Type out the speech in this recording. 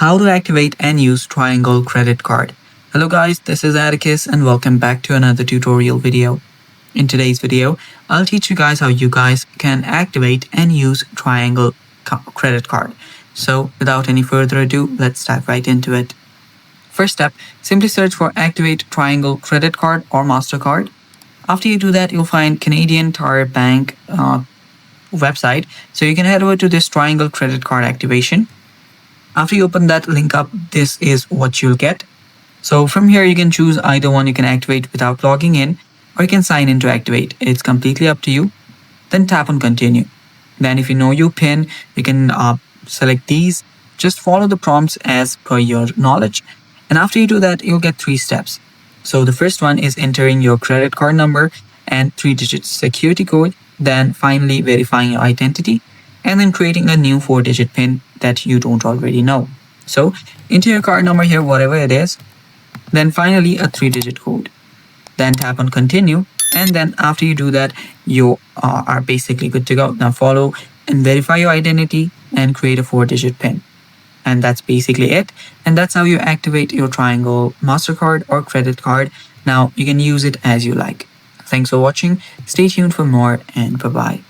How to activate and use Triangle credit card. Hello guys, this is Atticus and welcome back to another tutorial video. In today's video, I'll teach you guys how you guys can activate and use Triangle credit card. So without any further ado, let's dive right into it. First step, simply search for Activate Triangle credit card or MasterCard. After you do that, you'll find Canadian Tire Bank website. So you can head over to this Triangle credit card activation. After you open that link up, this is what you'll get. So from here, you can choose either one. You can activate without logging in, or you can sign in to activate. It's completely up to you. Then tap on continue. Then if you know your PIN, you can select these. Just follow the prompts as per your knowledge. And after you do that, you'll get 3 steps. So the first one is entering your credit card number and 3-digit security code. Then finally verifying your identity, and then creating a new 4-digit PIN that you don't already know. So enter your card number here, whatever it is. Then finally a 3-digit code. Then tap on continue. And then after you do that, you are basically good to go. Now follow and verify your identity and create a 4-digit PIN. And that's basically it. And that's how you activate your Triangle MasterCard or credit card. Now you can use it as you like. Thanks for watching. Stay tuned for more and bye-bye.